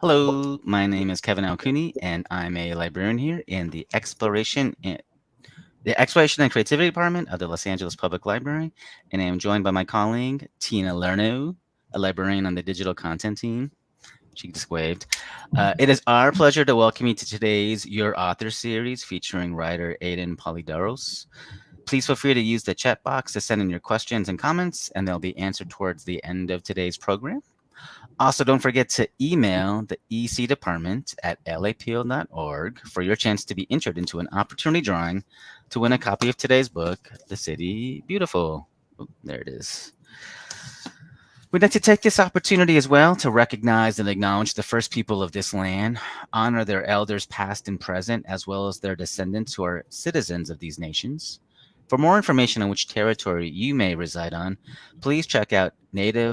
Hello, my name is Kevin Alcooney, and I'm a librarian here in the Exploration and Creativity Department of the Los Angeles Public Library, and I am joined by my colleague Tina Lerno, a librarian on the digital content team. She just waved. It is our pleasure to welcome you to today's Your Author series featuring writer Aden Polydoros. Please feel free to use the chat box to send in your questions and comments, and they'll be answered towards the end of today's program. Also, don't forget to email the EC department at lapl.org for your chance to be entered into an opportunity drawing to win a copy of today's book, The City Beautiful. Oh, there it is. We'd like to take this opportunity as well to recognize and acknowledge the first people of this land, honor their elders past and present, as well as their descendants who are citizens of these nations. For more information on which territory you may reside on, please check out native-land.ca.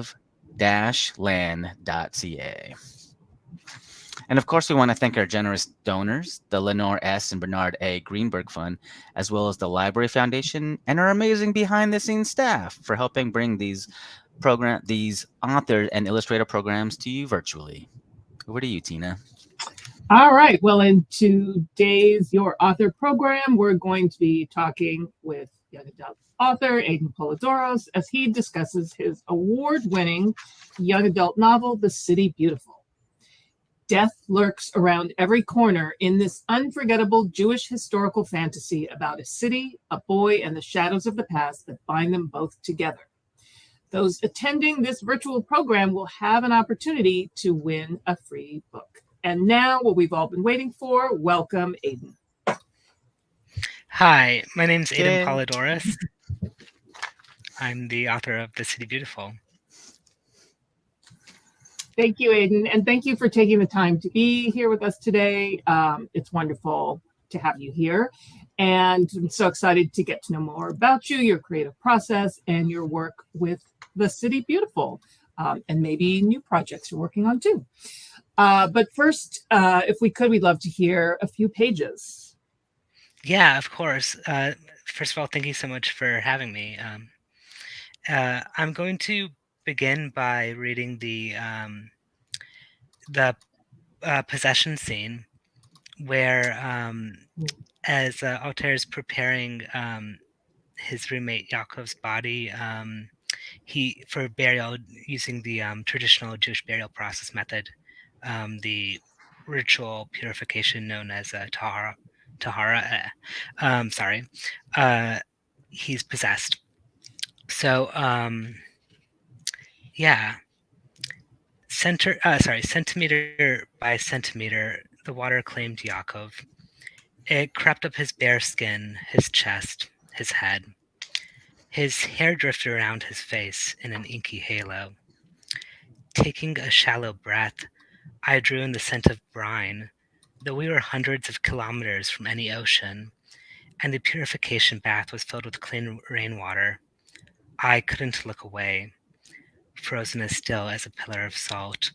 And of course, we want to thank our generous donors, the Lenore S and Bernard A Greenberg Fund, as well as the Library Foundation, and our amazing behind-the-scenes staff for helping bring these author and illustrator programs to you virtually. Over to you, Tina. All right. Well, in today's Your Author program, we're going to be talking with young adult author Aden Polydoros as he discusses his award-winning young adult novel, The City Beautiful. Death lurks around every corner in this unforgettable Jewish historical fantasy about a city, a boy, and the shadows of the past that bind them both together. Those attending this virtual program will have an opportunity to win a free book. And now, what we've all been waiting for, welcome, Aden. Hi, my name's Aden Polydoros. I'm the author of The City Beautiful. Thank you, Aden, and thank you for taking the time to be here with us today. It's wonderful to have you here, and I'm so excited to get to know more about you, your creative process, and your work with The City Beautiful, and maybe new projects you're working on too. But first, if we could, we'd love to hear a few pages. Yeah, of course. First of all, thank you so much for having me. I'm going to begin by reading the possession scene, where as Altair is preparing his roommate Yaakov's body, for burial using the traditional Jewish burial process method, the ritual purification known as tahara. He's possessed. So, yeah. Centimeter by centimeter, the water claimed Yaakov. It crept up his bare skin, his chest, his head. His hair drifted around his face in an inky halo. Taking a shallow breath, I drew in the scent of brine, though we were hundreds of kilometers from any ocean, and the purification bath was filled with clean rainwater. I couldn't look away, frozen as still as a pillar of salt.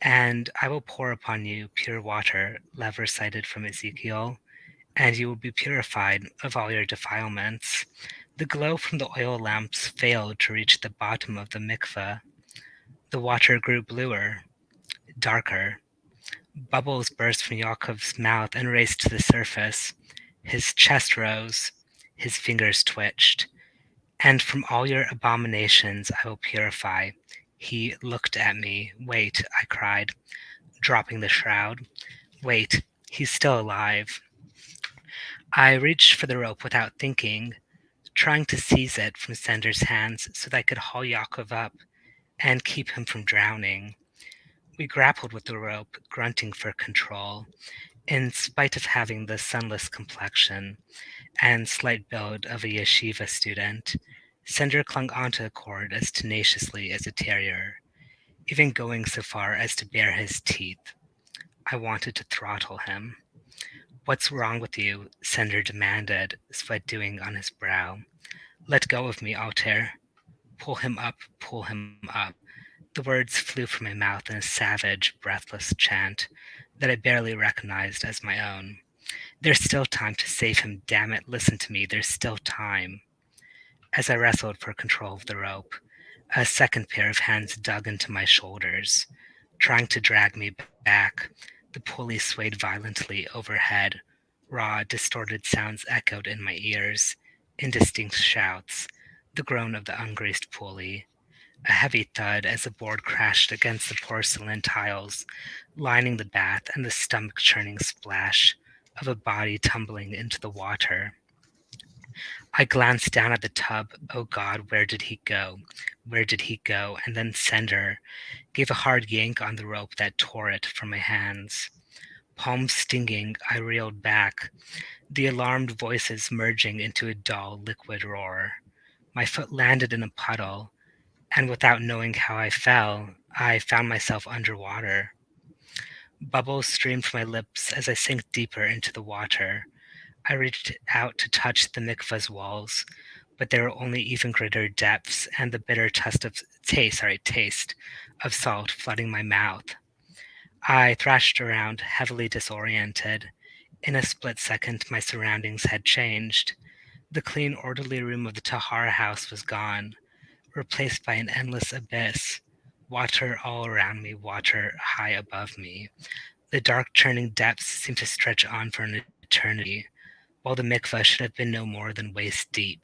And I will pour upon you pure water, Lev recited from Ezekiel, and you will be purified of all your defilements. The glow from the oil lamps failed to reach the bottom of the mikveh. The water grew bluer, darker. Bubbles burst from Yaakov's mouth and raced to the surface. His chest rose, his fingers twitched. And from all your abominations I will purify. He looked at me. Wait, I cried, dropping the shroud. Wait, he's still alive. I reached for the rope without thinking, trying to seize it from Sender's hands so that I could haul Yaakov up and keep him from drowning. We grappled with the rope, grunting for control. In spite of having the sunless complexion and slight build of a yeshiva student, Sender clung onto the cord as tenaciously as a terrier, even going so far as to bare his teeth. I wanted to throttle him. What's wrong with you? Sender demanded, sweat dewing on his brow. Let go of me, Altair. Pull him up, pull him up. The words flew from my mouth in a savage, breathless chant that I barely recognized as my own. There's still time to save him, damn it, listen to me, there's still time. As I wrestled for control of the rope, a second pair of hands dug into my shoulders. trying to drag me back. The pulley swayed violently overhead. Raw, distorted sounds echoed in my ears, indistinct shouts, the groan of the ungreased pulley, a heavy thud as the board crashed against the porcelain tiles, lining the bath, and the stomach-churning splash of a body tumbling into the water. I glanced down at the tub. Oh God, where did he go? Where did he go? And then Sender gave a hard yank on the rope that tore it from my hands. Palms stinging, I reeled back, the alarmed voices merging into a dull, liquid roar. My foot landed in a puddle, and without knowing how I fell, I found myself underwater. Bubbles streamed from my lips as I sank deeper into the water. I reached out to touch the mikvah's walls, but there were only even greater depths and the bitter taste of salt flooding my mouth. I thrashed around, heavily disoriented. In a split second, my surroundings had changed. The clean, orderly room of the Tahara house was gone, replaced by an endless abyss. Water all around me, water high above me. The dark, churning depths seemed to stretch on for an eternity, while the mikveh should have been no more than waist deep.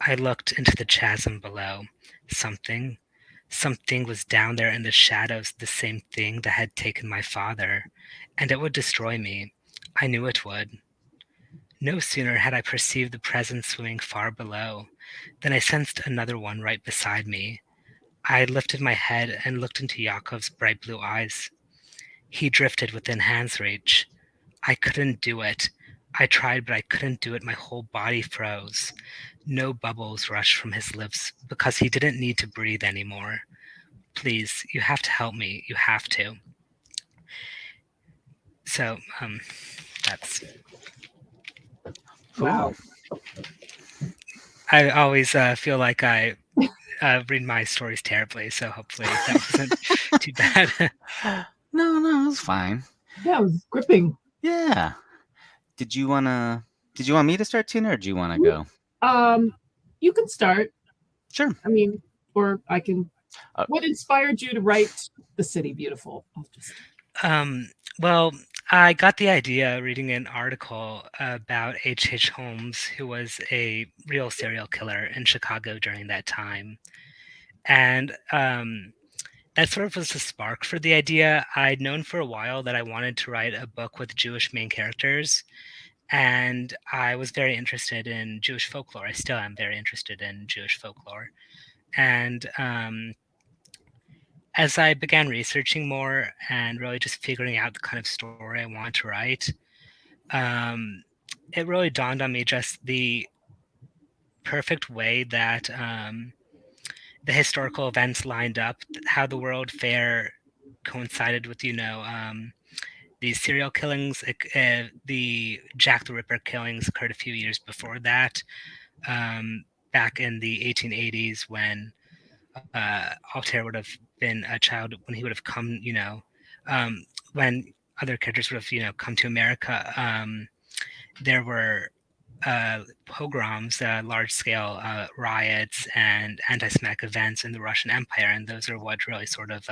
I looked into the chasm below. Something, something was down there in the shadows, the same thing that had taken my father, and it would destroy me. I knew it would. No sooner had I perceived the presence swimming far below than I sensed another one right beside me. I lifted my head and looked into Yaakov's bright blue eyes. He drifted within hand's reach. I couldn't do it. I tried, but I couldn't do it. My whole body froze. No bubbles rushed from his lips because he didn't need to breathe anymore. Please, you have to help me. You have to. So, that's. Wow. I always feel like I read my stories terribly, so hopefully that wasn't too bad. No, it's fine. Yeah, it was gripping. Yeah. Did you want me to start, Tina, or do you want to go? You can start. Sure. I mean, or I can. Uh, What inspired you to write The City Beautiful? Well, I got the idea reading an article about H. Holmes, who was a real serial killer in Chicago during that time. And that sort of was the spark for the idea. I'd known for a while that I wanted to write a book with Jewish main characters. And I was very interested in Jewish folklore. I still am very interested in Jewish folklore. And as I began researching more and really just figuring out the kind of story I want to write, it really dawned on me just the perfect way that the historical events lined up, how the World Fair coincided with, these serial killings. The Jack the Ripper killings occurred a few years before that, back in the 1880s when Altair would have been a child, when he would have come, when other characters would have, come to America. There were pogroms, large-scale riots and anti-Semitic events in the Russian Empire, and those are what really sort of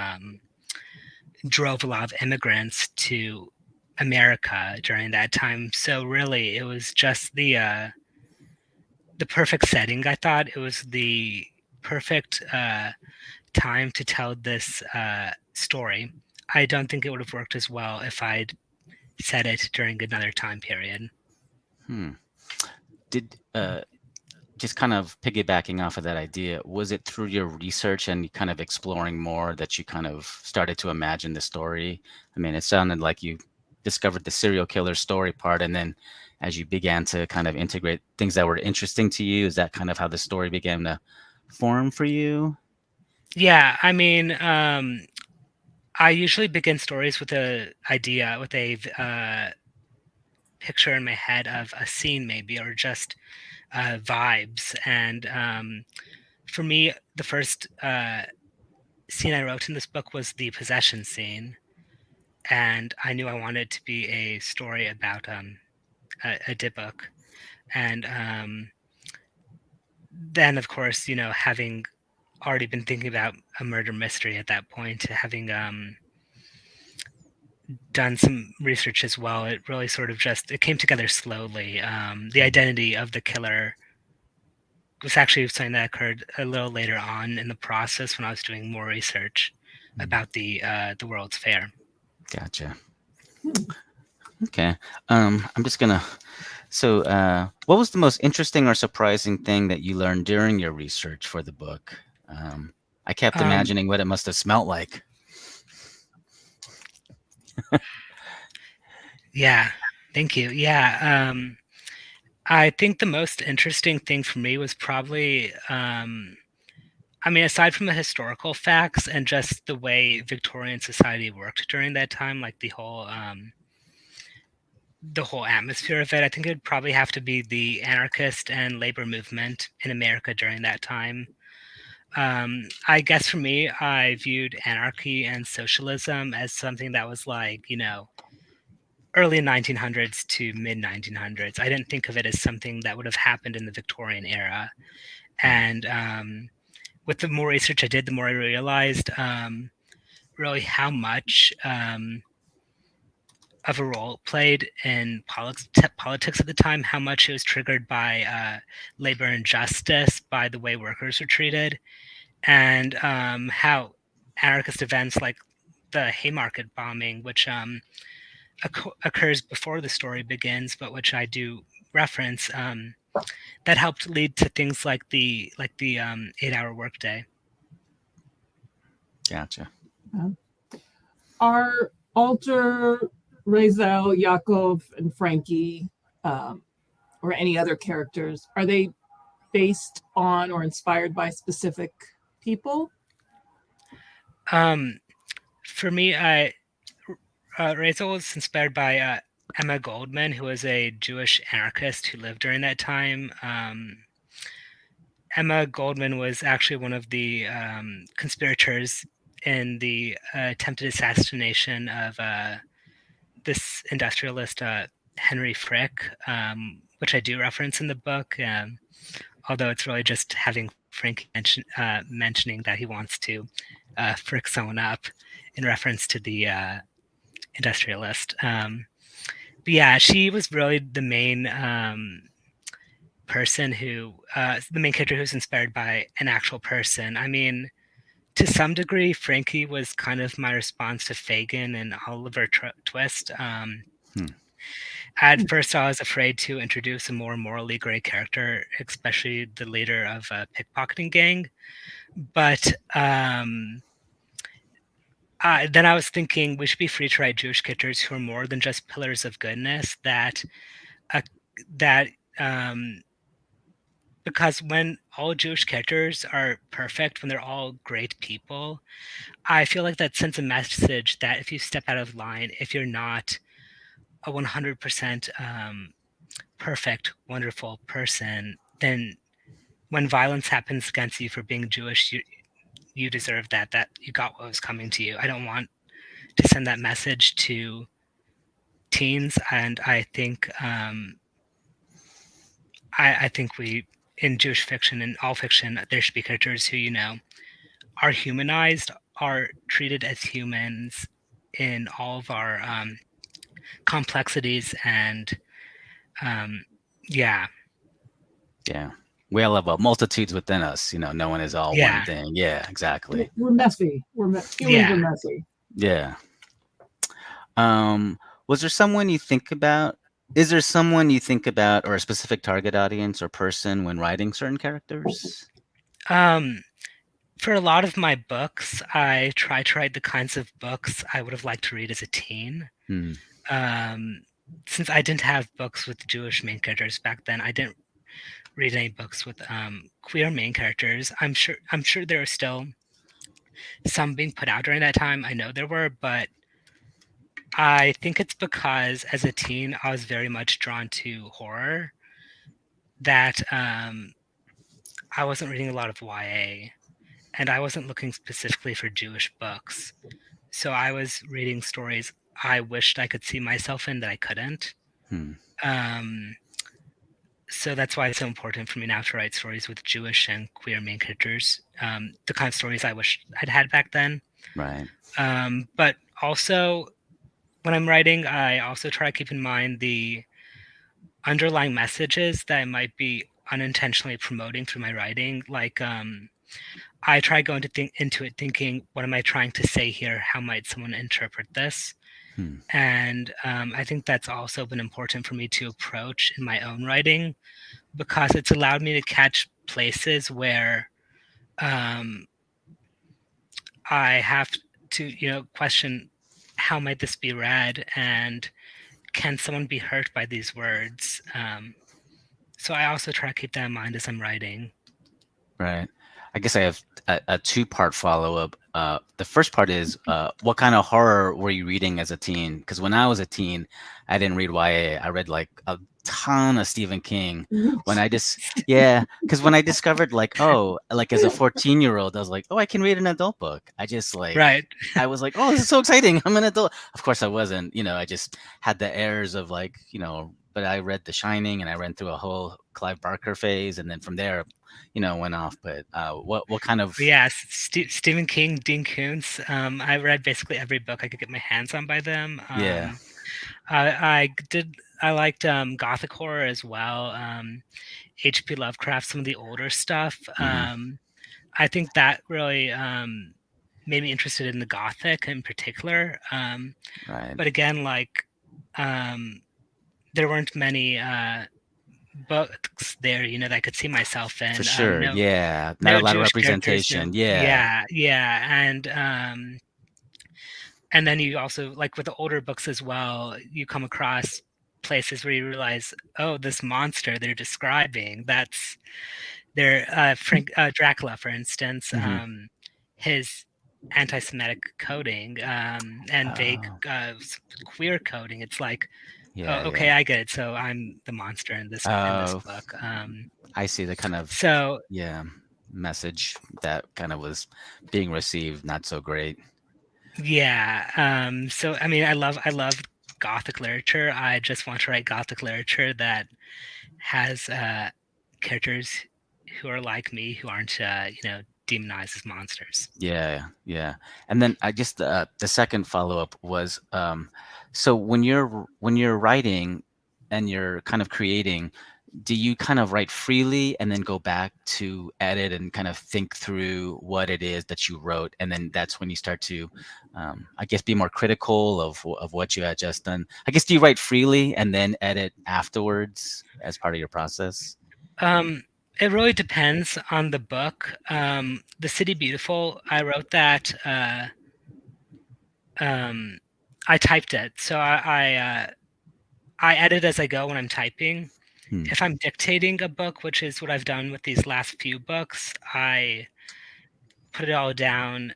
drove a lot of immigrants to America during that time. So really, it was just the perfect setting. I thought it was the perfect time to tell this story. I don't think it would have worked as well if I'd said it during another time period. Did just kind of piggybacking off of that idea, was it through your research and kind of exploring more that you kind of started to imagine the story? I mean, it sounded like you discovered the serial killer story part, and then as you began to kind of integrate things that were interesting to you, is that kind of how the story began to form for you? Yeah, I mean, I usually begin stories with a idea, with a picture in my head of a scene, maybe, or just vibes. And for me, the first scene I wrote in this book was the possession scene, and I knew I wanted it to be a story about a dybbuk. And then, of course, having already been thinking about a murder mystery at that point, having done some research as well. It really sort of it came together slowly. The identity of the killer was actually something that occurred a little later on in the process when I was doing more research about the World's Fair. Gotcha. Okay. I'm just gonna. So, what was the most interesting or surprising thing that you learned during your research for the book? I kept imagining what it must have smelled like. Yeah, thank you. Yeah, I think the most interesting thing for me was probably, I mean, aside from the historical facts and just the way Victorian society worked during that time, like the whole atmosphere of it, I think it'd probably have to be the anarchist and labor movement in America during that time. I guess for me, I viewed anarchy and socialism as something that was like, early 1900s to mid 1900s. I didn't think of it as something that would have happened in the Victorian era. And with the more research I did, the more I realized really how much of a role it played in politics at the time, how much it was triggered by labor injustice, by the way workers were treated, and how anarchist events like the Haymarket bombing, which occurs before the story begins, but which I do reference, that helped lead to things like the 8-hour workday. Gotcha. Are Alter, Razel, Yakov, and Frankie, or any other characters, are they based on or inspired by specific people? For me, Razel was inspired by Emma Goldman, who was a Jewish anarchist who lived during that time. Emma Goldman was actually one of the conspirators in the attempted assassination of this industrialist Henry Frick, which I do reference in the book, although it's really just having Frank mentioning that he wants to frick someone up in reference to the industrialist. But yeah, she was really the main person the main character who's inspired by an actual person. I mean, to some degree, Frankie was kind of my response to Fagin and Oliver Twist. At first, I was afraid to introduce a more morally gray character, especially the leader of a pickpocketing gang. But then I was thinking we should be free to write Jewish characters who are more than just pillars of goodness. Because when all Jewish characters are perfect, when they're all great people, I feel like that sends a message that if you step out of line, if you're not a 100% perfect, wonderful person, then when violence happens against you for being Jewish, you deserve that you got what was coming to you. I don't want to send that message to teens, and I think I think we in Jewish fiction and all fiction there should be characters who are humanized, are treated as humans in all of our complexities, and yeah. We all have multitudes within us. No one is all one thing. Yeah, exactly. We're messy. Humans are messy. Yeah. Was there someone you think about? Is there someone you think about, or a specific target audience or person when writing certain characters? For a lot of my books, I try to write the kinds of books I would have liked to read as a teen. Since I didn't have books with Jewish main characters back then, I didn't read any books with queer main characters. I'm sure there are still some being put out during that time. I know there were, but I think it's because as a teen I was very much drawn to horror, that I wasn't reading a lot of YA, and I wasn't looking specifically for Jewish books. So I was reading stories I wished I could see myself in that I couldn't. so that's why it's so important for me now to write stories with Jewish and queer main characters, the kind of stories I wish I'd had back then. Right. But also, when I'm writing, I also try to keep in mind the underlying messages that I might be unintentionally promoting through my writing. Like, I try going into it thinking, what am I trying to say here? How might someone interpret this? Hmm. And I think that's also been important for me to approach in my own writing, because it's allowed me to catch places where I have to, question, how might this be read, and can someone be hurt by these words? So I also try to keep that in mind as I'm writing. Right. I guess I have a two-part follow-up. The first part is, what kind of horror were you reading as a teen? Because when I was a teen, I didn't read YA. I read like a ton of Stephen King. Because when I discovered like, oh, like as a 14-year-old, I was like, oh, I can read an adult book. Right. I was like, oh, this is so exciting. I'm an adult. Of course, I wasn't. I just had the airs of like, but I read The Shining and I ran through a whole Clive Barker phase, and then from there, went off. But what kind of? Yeah, Stephen King, Dean Koontz. I read basically every book I could get my hands on by them. Yeah. I liked Gothic horror as well. H.P. Lovecraft, some of the older stuff. I think that really made me interested in the Gothic in particular. Right. But again, like, there weren't many books there, that I could see myself in. For sure. No, Yeah. Not no a lot of Jewish characters. representation. Yeah. Yeah, and then you also, like with the older books as well, you come across places where you realize, oh, this monster they're describing, that's their Dracula, for instance, his anti-Semitic coding, and vague queer coding. It's like, Yeah. oh, okay, Yeah. I get it. So I'm the monster in this Oh, book. I see the kind of So message that kind of was being received not so great. yeah. So I mean, I love Gothic literature. I just want to write Gothic literature that has characters who are like me, who aren't demonized as monsters. Yeah, yeah. And then I just the second follow-up was, so when you're writing and you're kind of creating, do you kind of write freely and then go back to edit and kind of think through what it is that you wrote, and then that's when you start to, I guess, be more critical of what you had just done? I guess, do you write freely and then edit afterwards as part of your process? It really depends on the book. The City Beautiful, I wrote that. I typed it, so I edit as I go when I'm typing. If I'm dictating a book, which is what I've done with these last few books, I put it all down,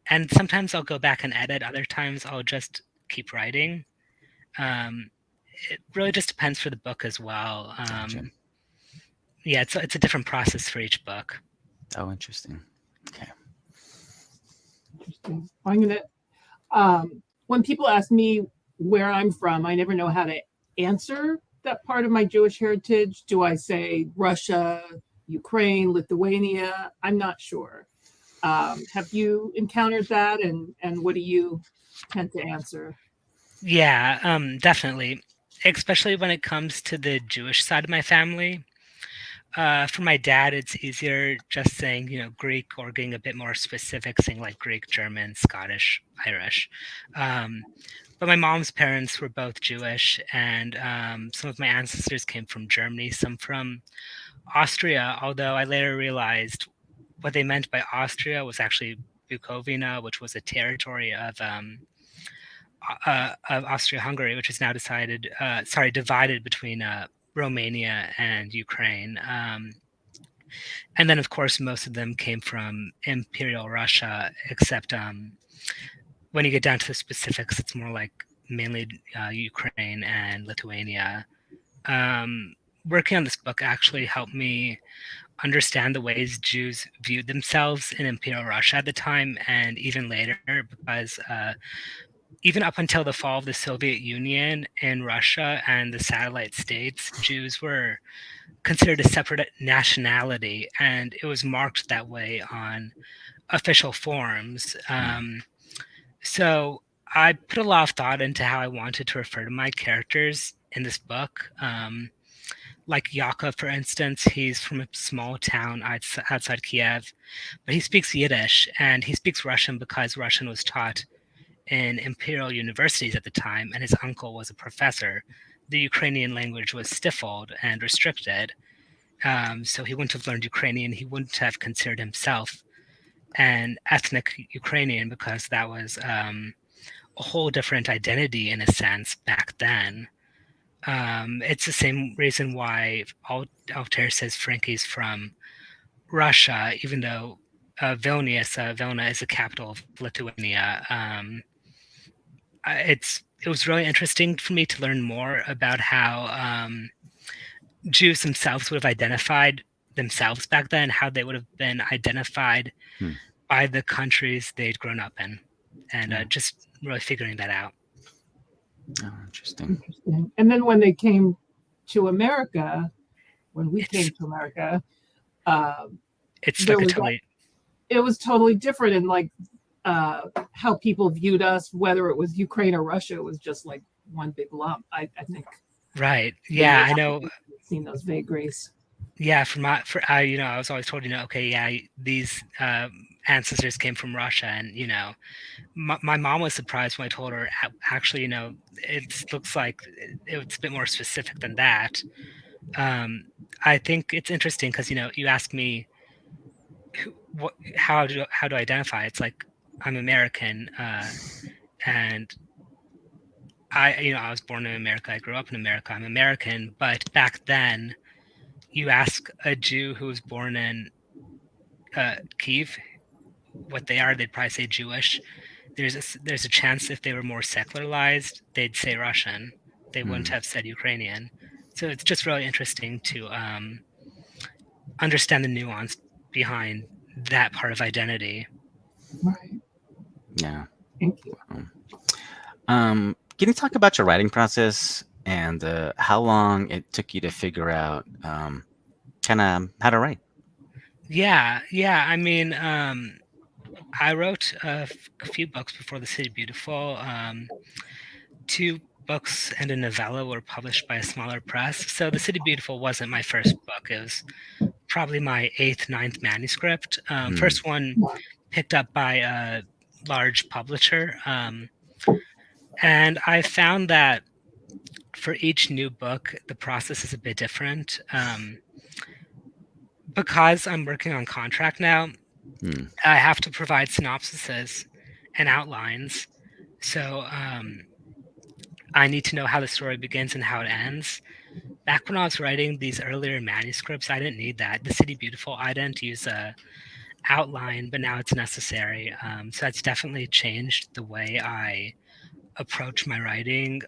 and sometimes I'll go back and edit. Other times I'll just keep writing. It really just depends for the book as well. Gotcha. Yeah, it's a different process for each book. Oh, interesting. Okay. Interesting. I'm gonna. When people ask me where I'm from, I never know how to answer that part of my Jewish heritage. Do I say Russia, Ukraine, Lithuania? I'm not sure. Have you encountered that, and what do you tend to answer? Yeah, definitely. Especially when it comes to the Jewish side of my family. For my dad, it's easier just saying, Greek, or getting a bit more specific, saying like Greek, German, Scottish, Irish. But my mom's parents were both Jewish, and some of my ancestors came from Germany, some from Austria, although I later realized what they meant by Austria was actually Bukovina, which was a territory of Austria-Hungary, which is now divided between Romania and Ukraine. And then, of course, most of them came from Imperial Russia, except when you get down to the specifics, it's more like mainly Ukraine and Lithuania. Working on this book actually helped me understand the ways Jews viewed themselves in Imperial Russia at the time, and even later, because even up until the fall of the Soviet Union in Russia and the satellite states, Jews were considered a separate nationality, and it was marked that way on official forms. So I put a lot of thought into how I wanted to refer to my characters in this book. Like Yaakov, for instance, he's from a small town outside Kiev, but he speaks Yiddish and he speaks Russian because Russian was taught in imperial universities at the time, and his uncle was a professor. The Ukrainian language was stifled and restricted, so he wouldn't have learned Ukrainian. He wouldn't have considered himself an ethnic Ukrainian because that was a whole different identity in a sense back then. It's the same reason why Altair says Frankie's from Russia, even though Vilna is the capital of Lithuania. It was really interesting for me to learn more about how Jews themselves would have identified themselves back then, how they would have been identified by the countries they'd grown up in, and just really figuring that out. Oh, interesting. And then when they came to America, came to America, it's like it was totally different, and like how people viewed us, whether it was Ukraine or Russia, it was just like one big lump. I think. Right. Yeah, I know. Seen those vagaries. Yeah, I was always told, okay, yeah, these ancestors came from Russia, and my mom was surprised when I told her, actually, it looks like it's a bit more specific than that. I think it's interesting because you ask me how do I identify? It's like I'm American, and I was born in America. I grew up in America. I'm American, but back then, you ask a Jew who was born in Kiev what they are, they'd probably say Jewish. There's a chance if they were more secularized, they'd say Russian. They wouldn't have said Ukrainian. So it's just really interesting to understand the nuance behind that part of identity. Right. Yeah. Thank you. Can you talk about your writing process and how long it took you to figure out kind of how to write? Yeah. I mean, I wrote a few books before The City Beautiful. 2 books and a novella were published by a smaller press. So The City Beautiful wasn't my first book. It was probably my 8th, 9th manuscript. First one picked up by a large publisher. And I found that for each new book, the process is a bit different. Because I'm working on contract now, I have to provide synopsises and outlines. So I need to know how the story begins and how it ends. Back when I was writing these earlier manuscripts, I didn't need that. The City Beautiful, I didn't use a outline, but now it's necessary. So that's definitely changed the way I approach my writing.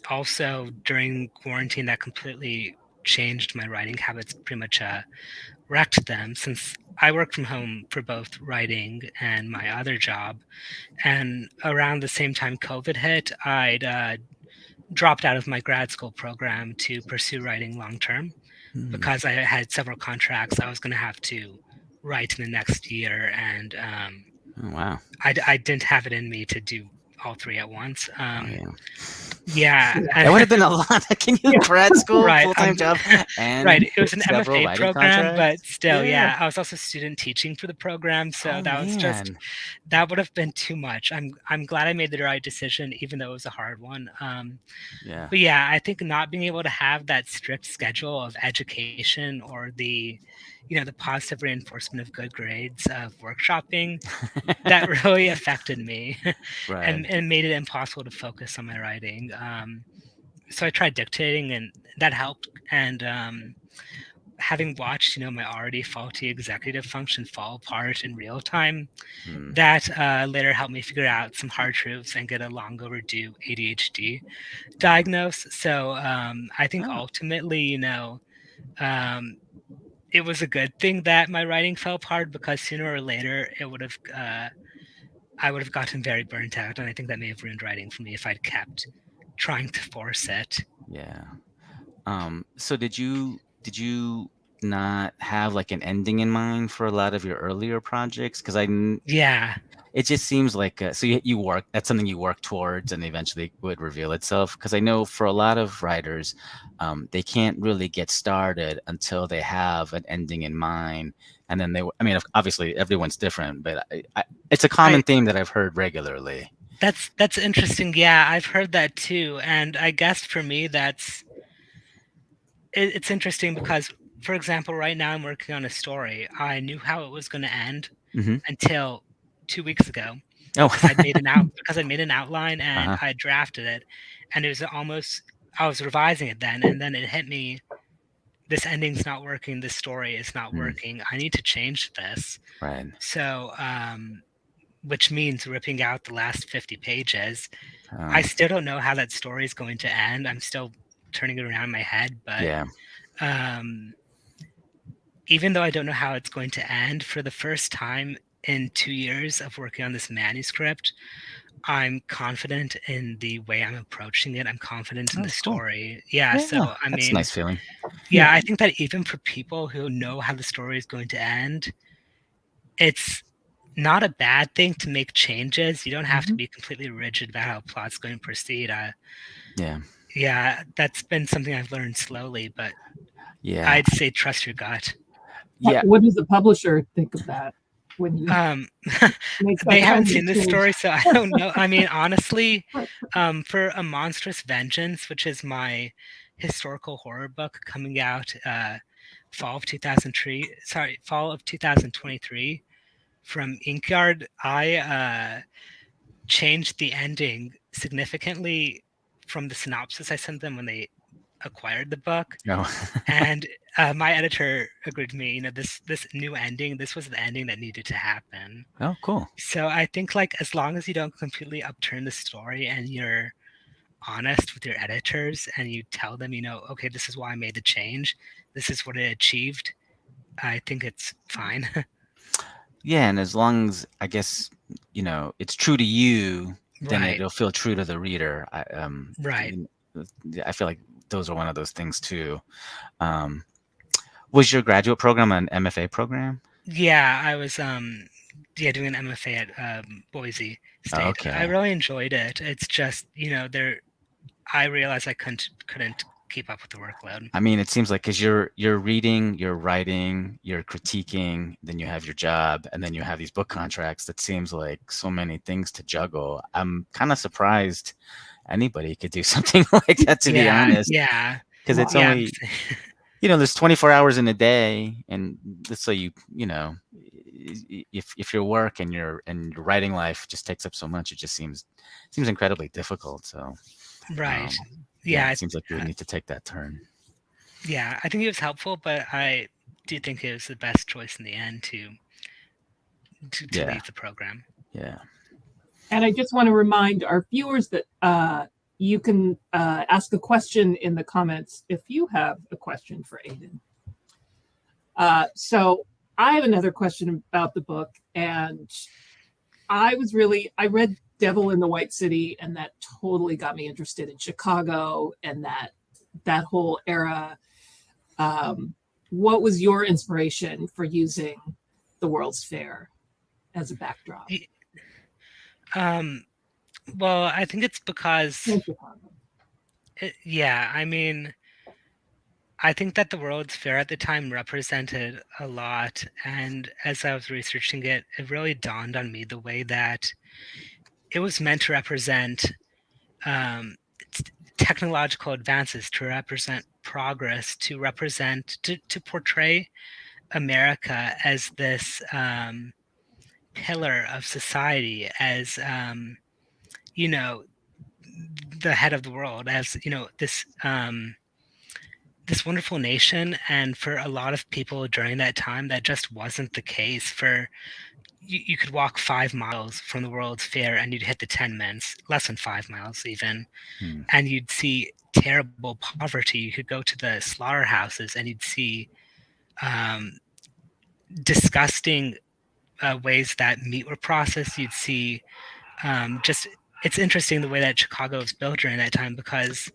Also, during quarantine, that completely changed my writing habits, pretty much wrecked them, since I work from home for both writing and my other job. And around the same time COVID hit, I'd dropped out of my grad school program to pursue writing long term because I had several contracts I was going to have to write in the next year. And Oh, wow. I didn't have it in me to do all 3 at once. Yeah, it would have been a lot. Can you grad school, Right, full-time job, and right? It was an several MFA writing program, but contracts? still, yeah. I was also student teaching for the program, so that was just man. that would have been too much. I'm glad I made the right decision, even though it was a hard one. Yeah. But yeah, I think not being able to have that strict schedule of education or the positive reinforcement of good grades of workshopping, that really affected me Right. and made it impossible to focus on my writing. So I tried dictating, and that helped. And having watched, my already faulty executive function fall apart in real time, that later helped me figure out some hard truths and get a long overdue ADHD diagnosis. So I think ultimately, it was a good thing that my writing fell apart, because sooner or later it would have I would have gotten very burnt out, and I think that may have ruined writing for me if I'd kept trying to force it. Yeah. So did you not have like an ending in mind for a lot of your earlier projects? Because Yeah, it just seems like so you work that's something you work towards and eventually would reveal itself. Because I know for a lot of writers, they can't really get started until they have an ending in mind, and then I mean, obviously everyone's different, but it's a common I theme that I've heard regularly. that's interesting. Yeah, I've heard that too, and I guess for me it's interesting because, for example, right now I'm working on a story. I knew how it was going to end Hmm. until 2 weeks ago Oh. because I made an outline and Uh-huh. I drafted it, and it was almost I was revising it then, and then it hit me. This ending's not working. This story is not Mm, working. I need to change this. right. So, which means ripping out the last 50 pages. I Um, still don't know how that story is going to end. I'm still turning it around in my head, but yeah. um, even though I don't know how it's going to end, for the first time in 2 years of working on this manuscript, I'm confident in the way I'm approaching it. I'm confident in Oh, the that's cool. story. Yeah, Yeah, so I that's a mean, nice feeling. yeah, Yeah. I think that even for people who know how the story is going to end, it's not a bad thing to make changes. You don't have to Hmm. be completely rigid about how plot's going to proceed. Yeah. Yeah, that's been something I've learned slowly, but Yeah. I'd say trust your gut. Yeah. What does the publisher think of that when you Um, make they that haven't kind of seen this change? story, so I don't know. I mean, honestly, for A Monstrous Vengeance, which is my historical horror book coming out fall of 2023 from Inkyard, I changed the ending significantly from the synopsis I sent them when they acquired the book. No. And my editor agreed with me. This new ending. This was the ending that needed to happen. Oh, cool. So I think like as long as you don't completely upturn the story and you're honest with your editors and you tell them, okay, this is why I made the change. This is what it achieved. I think it's fine. Yeah, and as long as I guess it's true to you, then Right. it'll feel true to the reader. Right. Yeah, I feel like those are one of those things too. Um, was your graduate program an MFA program? Yeah, I was doing an MFA at Boise Oh, State. I okay. really enjoyed it. It's just, there I realized I couldn't keep up with the workload. I mean, it seems like because you're reading, you're writing, you're critiquing, then you have your job, and then you have these book contracts. That seems like so many things to juggle. I'm kind of surprised anybody could do something like that, to be Yeah, honest, yeah, because it's Wow. yeah. only there's 24 hours in a day, and so if your work and your writing life just takes up so much, it just seems incredibly difficult. So Right. um, yeah, Yeah, it seems like you would need to take that turn. yeah. I think it was helpful, but I do think it was the best choice in the end to Yeah, leave the program. yeah. And I just want to remind our viewers that you can ask a question in the comments if you have a question for Aden. So I have another question about the book, and I read Devil in the White City, and that totally got me interested in Chicago and that whole era. What was your inspiration for using the World's Fair as a backdrop? Um, well, I think it's because, In Chicago. yeah, I mean, I think that the World's Fair at the time represented a lot, and as I was researching it, it really dawned on me the way that it was meant to represent um, technological advances, to represent progress, to portray America as this pillar of society, as you know, the head of the world, as this wonderful nation. And for a lot of people during that time, that just wasn't the case. You could walk 5 miles from the World's Fair and you'd hit the 10 minutes, less than 5 miles even, Hmm. and you'd see terrible poverty. You could go to the slaughterhouses and you'd see um, disgusting ways that meat were processed. You'd see just it's interesting the way that Chicago was built during that time, because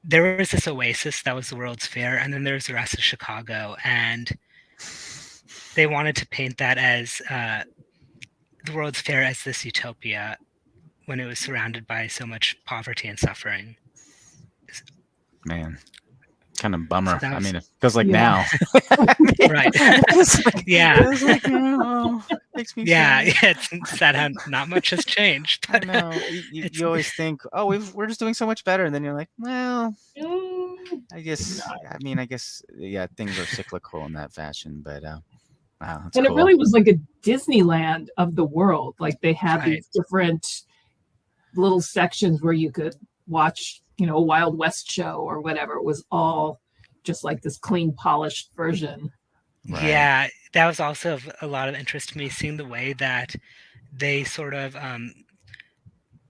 there was this oasis that was the World's Fair, and then there's the rest of Chicago, and they wanted to paint that as the World's Fair as this utopia when it was surrounded by so much poverty and suffering. Man, kind of bummer. So that I was- mean, it feels like Yeah. now. Right. It's like, Yeah. Feels like now. Oh, makes me Yeah, sad. it's sad how not much has changed. I But know. it's- You always think, oh, we're just doing so much better, and then you're like, well, Mm, I guess. I mean, I guess, yeah, things are cyclical in that fashion. But wow, that's and cool. it really was like a Disneyland of the world. Like they had Right. these different little sections where you could watch, a Wild West show or whatever. It was all just like this clean, polished version. Right. Yeah, that was also of a lot of interest to me, seeing the way that they sort of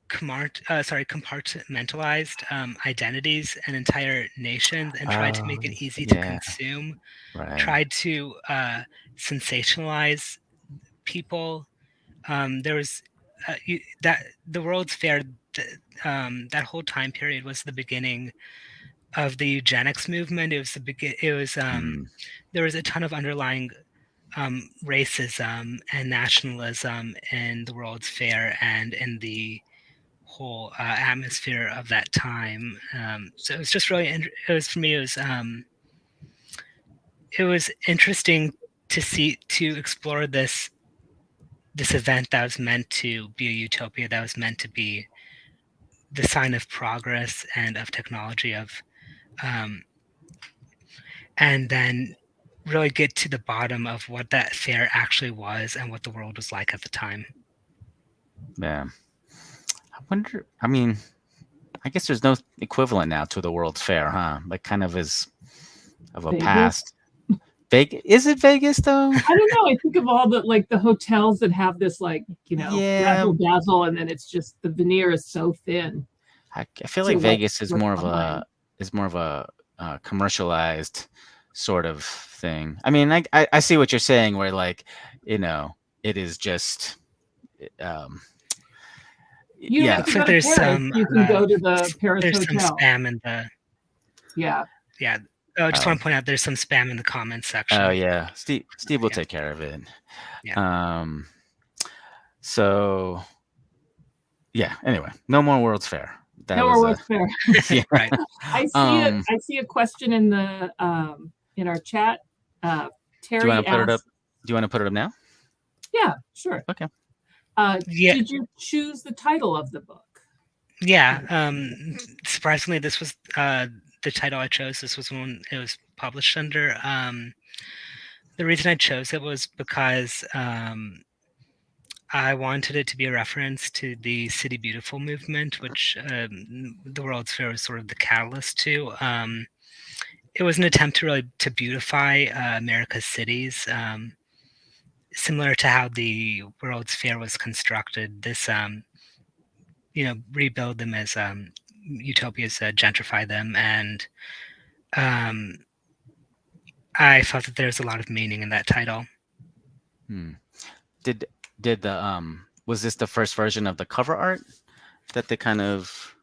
compartmentalized identities and entire nations, and tried to make it easy to yeah. consume. Right. Tried to sensationalize people. There was that the World's Fair. That whole time period was the beginning of the eugenics movement. It was the begin. It was there was a ton of underlying racism and nationalism in the World's Fair and in the whole atmosphere of that time. So it was just really. It was for me. It was interesting to explore this event that was meant to be a utopia, that was meant to be the sign of progress and of technology, and then really get to the bottom of what that fair actually was and what the world was like at the time. Yeah. I wonder. I mean, I guess there's no equivalent now to the World's Fair, huh? Like, kind of is of a Vegas? past. Vegas? Is it Vegas though? I don't know. I think of all the hotels that have this Yeah. razzle dazzle, and then it's just the veneer is so thin. I feel So, like like, Vegas is what's more of behind? a commercialized sort of thing. I mean, I see what you're saying, where like, it is just, You don't yeah. have to So go to there's Paris. some You can go to the Paris there's some hotel. spam in the Yeah. I just Oh. want to point out there's some spam in the comments section. Oh yeah, Steve will Yeah. take care of it. Yeah. So yeah. Anyway, no more World's Fair. That No, was World's Fair. yeah. Right. I see I see a question in the in our chat. Terry Do you want to put it up? asked- Do you want to put it up now? Yeah, sure. Okay. Yeah. Did you choose the title of the book? Yeah. Surprisingly, this was the title I chose. This was one it was published under. The reason I chose it was because I wanted it to be a reference to the City Beautiful movement, which the World's Fair was sort of the catalyst to. It was an attempt to really beautify America's cities, similar to how the World's Fair was constructed. This, rebuild them as utopias, gentrify them, and I felt that there's a lot of meaning in that title. Did the was this the first version of the cover art that they kind of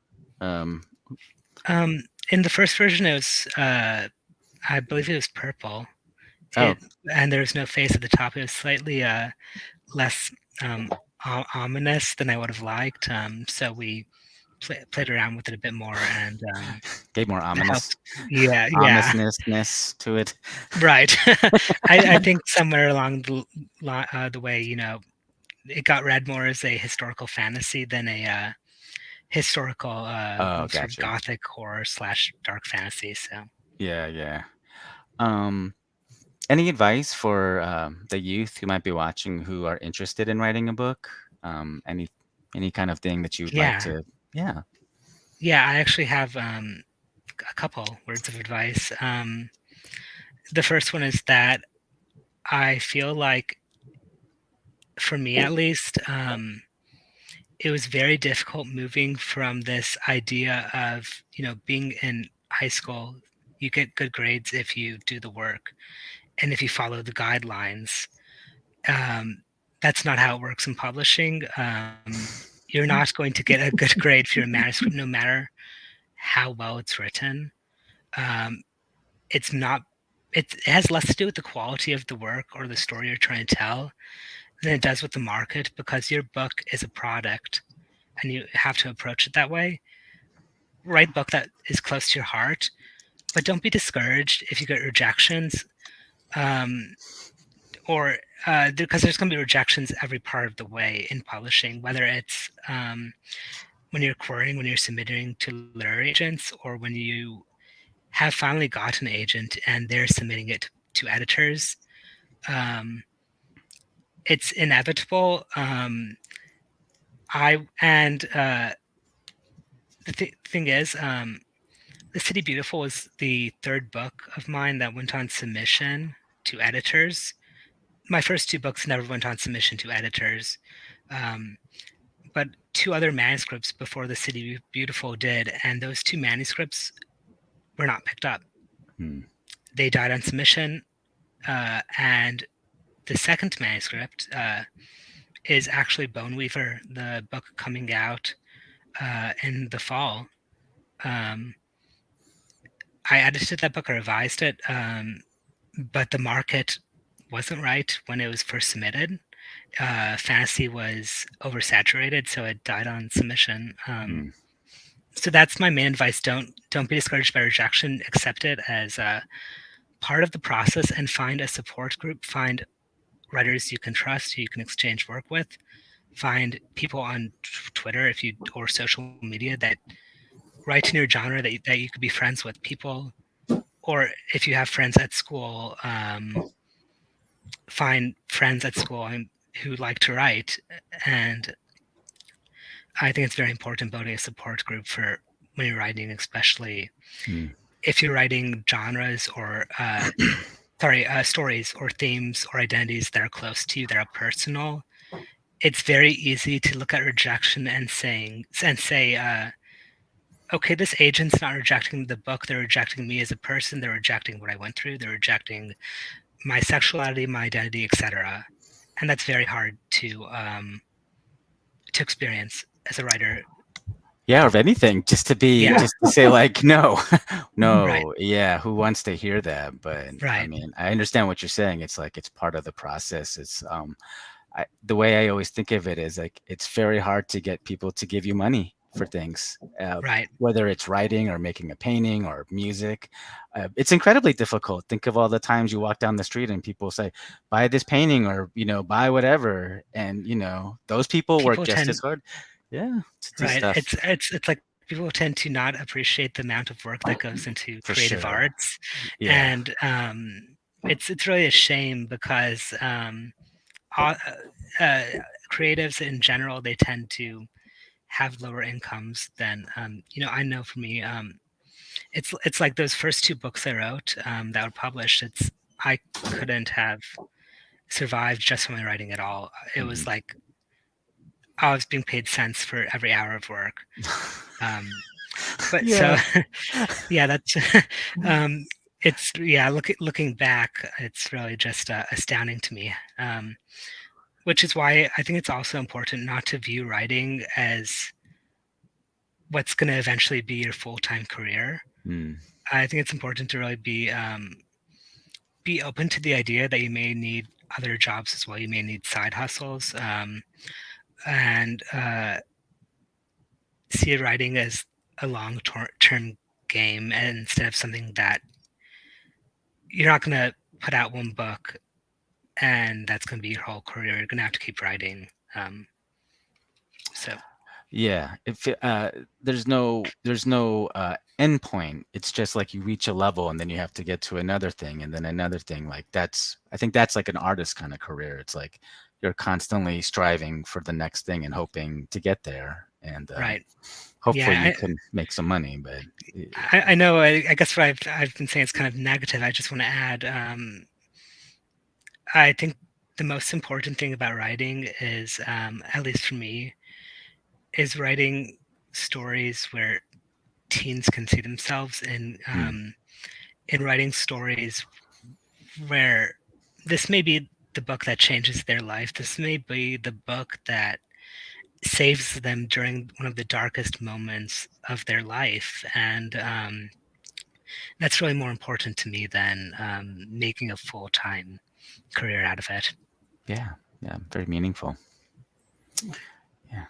In the first version, it was I believe it was purple. And there was no face at the top. It was slightly less ominous than I would have liked. So we played around with it a bit more and gave more ominous, ominousness to it. Right. I think somewhere along the way, it got read more as a historical fantasy than a historical sort of gothic horror / dark fantasy. So yeah. Any advice for the youth who might be watching who are interested in writing a book? Any kind of thing that you'd like to? Yeah. Yeah, I actually have a couple words of advice. The first one is that I feel like, for me at least, it was very difficult moving from this idea of, being in high school, you get good grades if you do the work and if you follow the guidelines. That's not how it works in publishing. You're not going to get a good grade for your manuscript, no matter how well it's written. It's not. It has less to do with the quality of the work or the story you're trying to tell than it does with the market, because your book is a product, and you have to approach it that way. Write a book that is close to your heart, but don't be discouraged if you get rejections, or because there's going to be rejections every part of the way in publishing, whether it's when you're querying, when you're submitting to literary agents, or when you have finally got an agent and they're submitting it to editors. It's inevitable. The thing is, The City Beautiful was the third book of mine that went on submission to editors. My first two books never went on submission to editors, but two other manuscripts before The City Beautiful did, and those two manuscripts were not picked up. They died on submission, and the second manuscript is actually Boneweaver, the book coming out in the fall. I edited that book, I revised it, but the market wasn't right when it was first submitted. Fantasy was oversaturated, so it died on submission. So that's my main advice. Don't be discouraged by rejection. Accept it as part of the process, and find a support group. Find writers you can trust, who you can exchange work with. Find people on Twitter or social media that write in your genre that you could be friends with. People, or if you have friends at school, find friends at school who like to write. And I think it's very important building a support group for when you're writing, especially if you're writing genres or stories or themes or identities that are close to you, that are personal. It's very easy to look at rejection and say, okay, this agent's not rejecting the book, they're rejecting me as a person, they're rejecting what I went through, they're rejecting my sexuality, my identity, etc. And that's very hard to experience as a writer. Yeah, or of anything, just to say like, no, Right. yeah, who wants to hear that? But I Right. mean, I understand what you're saying. It's like, it's part of the process. It's the way I always think of it is like, it's very hard to get people to give you money for things, Right. whether it's writing or making a painting or music. It's incredibly difficult. Think of all the times you walk down the street and people say, buy this painting, or, buy whatever. And, those people work People just tend as hard. Yeah, to do Right. stuff. It's like people tend to not appreciate the amount of work that goes into For creative sure. arts, Yeah. and it's really a shame, because all, creatives in general, they tend to have lower incomes than I know for me, it's like those first two books I wrote that were published. I couldn't have survived just from my writing at all. It was like I was being paid cents for every hour of work. But Yeah. so yeah, that's it's looking back, it's really just astounding to me. Which is why I think it's also important not to view writing as what's going to eventually be your full-time career. I think it's important to really be open to the idea that you may need other jobs as well. You may need side hustles, and see writing as a long-term game, and instead of something that you're not going to put out one book and that's going to be your whole career. You're going to have to keep writing. So Yeah, if there's no end point. It's just like you reach a level and then you have to get to another thing and then another thing. Like I think that's like an artist kind of career. It's like you're constantly striving for the next thing and hoping to get there. And right. hopefully Yeah, you can make some money. But I know. I guess what I've been saying is kind of negative. I just want to add. I think the most important thing about writing is, at least for me, is writing stories where teens can see themselves in writing stories where this may be the book that changes their life. This may be the book that saves them during one of the darkest moments of their life, and that's really more important to me than making a full-time career out of it. Yeah, very meaningful. Yeah.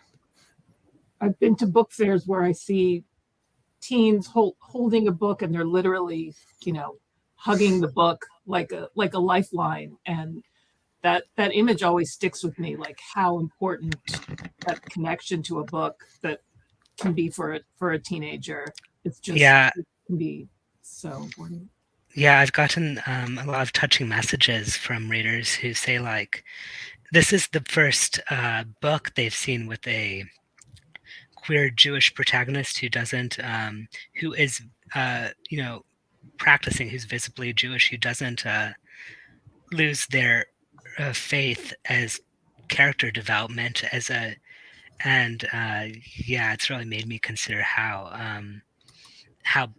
I've been to book fairs where I see teens holding a book and they're literally, hugging the book like a lifeline. And that image always sticks with me, like how important that connection to a book that can be for a teenager. It's just, Yeah, it can be so important. yeah, I've gotten a lot of touching messages from readers who say like, this is the first book they've seen with a queer Jewish protagonist who is, practicing, who's visibly Jewish, who doesn't lose their faith as character development and yeah, it's really made me consider how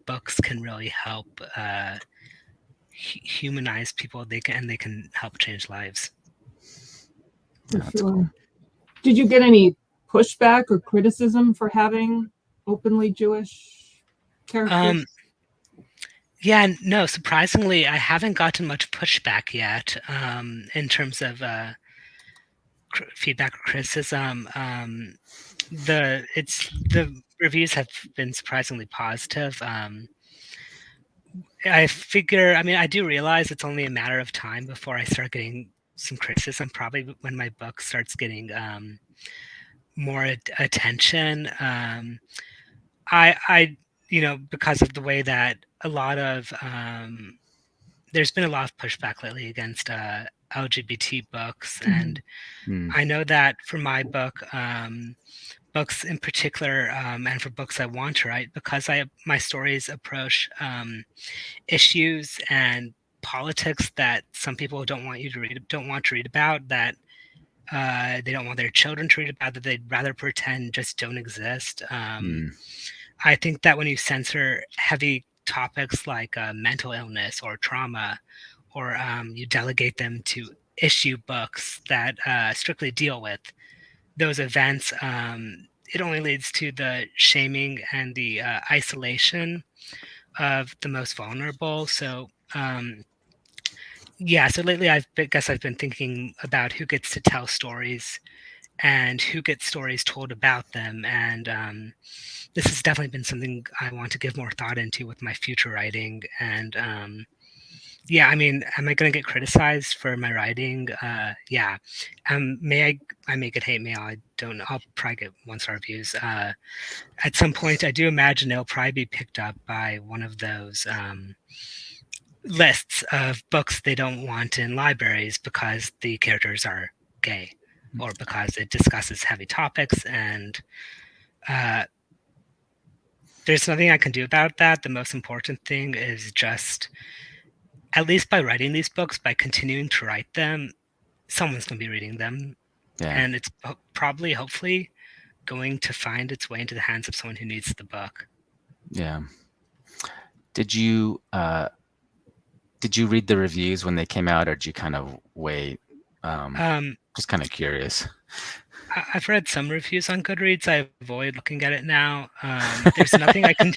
books can really help humanize people. They can help change lives. For That's sure. cool. Did you get any pushback or criticism for having openly Jewish characters? Yeah, no, surprisingly, I haven't gotten much pushback yet in terms of feedback or criticism. The reviews have been surprisingly positive. I figure, I mean, I do realize it's only a matter of time before I start getting some criticism, probably when my book starts getting more attention. I, because of the way that a lot of there's been a lot of pushback lately against LGBT books, and I know that for my book, books in particular, and for books I want to write, because my stories approach issues and politics that some people don't want to read about, that they don't want their children to read about, that they'd rather pretend just don't exist. I think that when you censor heavy topics like mental illness or trauma, or you delegate them to issue books that strictly deal with those events, it only leads to the shaming and the isolation of the most vulnerable. So yeah, so lately I guess I've been thinking about who gets to tell stories and who gets stories told about them, and this has definitely been something I want to give more thought into with my future writing. And yeah, I mean, am I going to get criticized for my writing? Yeah. I may get hate mail. I don't know. I'll probably get 1-star reviews. At some point, I do imagine it'll probably be picked up by one of those lists of books they don't want in libraries because the characters are gay, or because it discusses heavy topics, and there's nothing I can do about that. The most important thing is just, at least by writing these books, by continuing to write them, someone's going to be reading them. Yeah. And it's probably, hopefully, going to find its way into the hands of someone who needs the book. Yeah. Did you read the reviews when they came out, or did you kind of wait? Just kind of curious. I've read some reviews on Goodreads. I avoid looking at it now. There's nothing I can.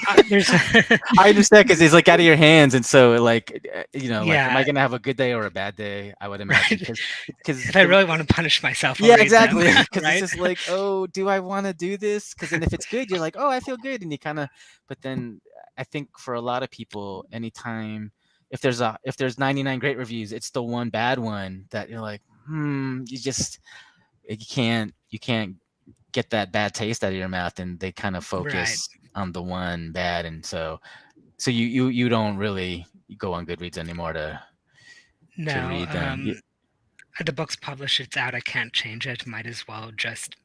I understand, because it's like out of your hands, and so like like, am I Yeah. gonna have a good day or a bad day? I would imagine, because If I really want to punish myself, I'll yeah, read exactly. them, Because right? it's just like, oh, do I want to do this? Because then if it's good, you're like, oh, I feel good, and you kind of. But then I think for a lot of people, anytime if there's 99 great reviews, it's the one bad one that you're like, you can't get that bad taste out of your mouth, and they kind of focus on the one bad, and so you don't really go on Goodreads anymore to read them. The book's published, it's out. I can't change it. Might as well just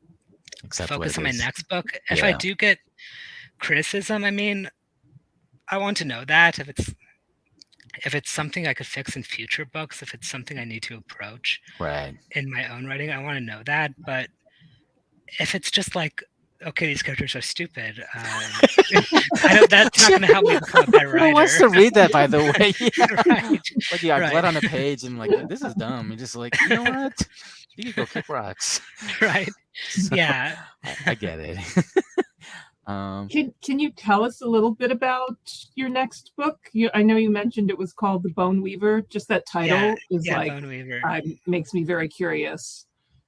focus on my next book. If I do get criticism, I mean, I want to know that if it's something I could fix in future books, if it's something I need to approach Right. in my own writing, I want to know that. But if it's just like okay, these characters are stupid. That's not going to help me become a better writer. Who wants to read that, by the way? Yeah. Right. Like you got Right. blood on the page and like, this is dumb. You're just like, you know what? You could go kick rocks. Right. So, Yeah. I get it. Can you tell us a little bit about your next book? I know you mentioned it was called The Boneweaver. Just that title is like Boneweaver. Makes me very curious.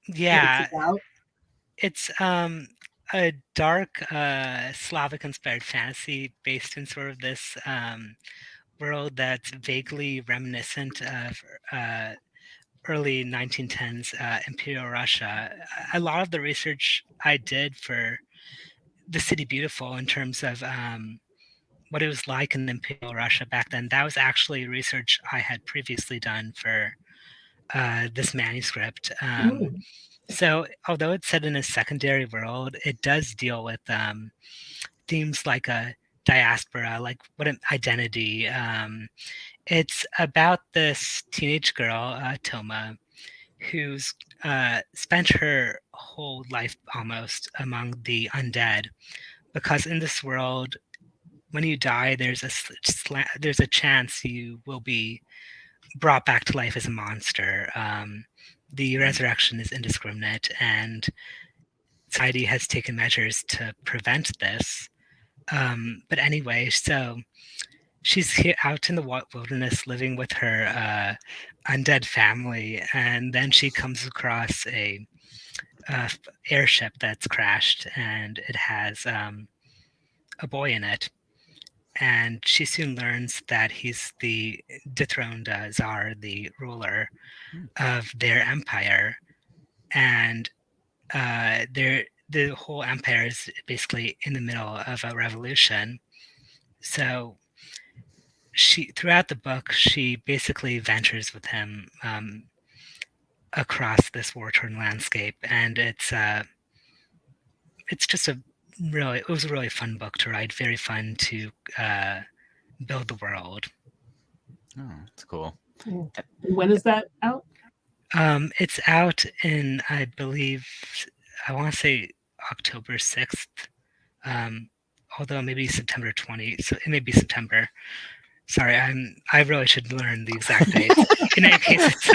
Yeah. What it's a dark Slavic-inspired fantasy based in sort of this world that's vaguely reminiscent of early 1910s Imperial Russia. A lot of the research I did for The City Beautiful in terms of what it was like in Imperial Russia back then, that was actually research I had previously done for this manuscript. So although it's set in a secondary world, it does deal with themes like a diaspora, like what an identity. It's about this teenage girl, Toma, who's spent her whole life almost among the undead, because in this world, when you die, there's a chance you will be brought back to life as a monster. The resurrection is indiscriminate, and society has taken measures to prevent this. But anyway, so she's here out in the wilderness living with her undead family, and then she comes across a airship that's crashed, and it has a boy in it. And she soon learns that he's the dethroned czar, the ruler of their empire, and the whole empire is basically in the middle of a revolution. So throughout the book, she basically ventures with him across this war-torn landscape, and it's just it was a really fun book to write, very fun to build the world. Oh, that's cool. When is that out? It's out in, I believe, I want to say October 6th, although maybe September 20th, so it may be September. Sorry, I really should learn the exact date. In any case,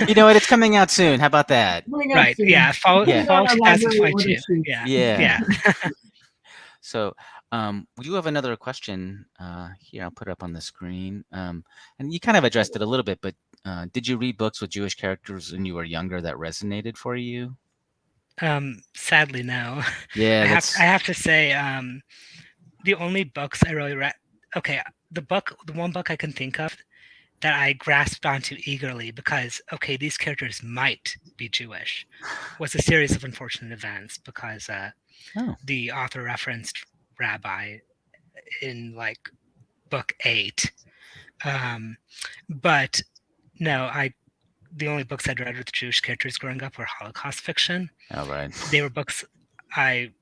you know what? It's coming out soon. How about that? Right? Yeah, fall 2022. Yeah. So, we do have another question here. I'll put it up on the screen. And you kind of addressed it a little bit, but did you read books with Jewish characters when you were younger that resonated for you? Sadly, no. Yeah, I have to say, the only books I really read. Okay, the one book I can think of that I grasped onto eagerly because, okay, these characters might be Jewish, was a series of unfortunate events because the author referenced Rabbi in like book 8. But no, the only books I'd read with Jewish characters growing up were Holocaust fiction. Oh, right. They were books I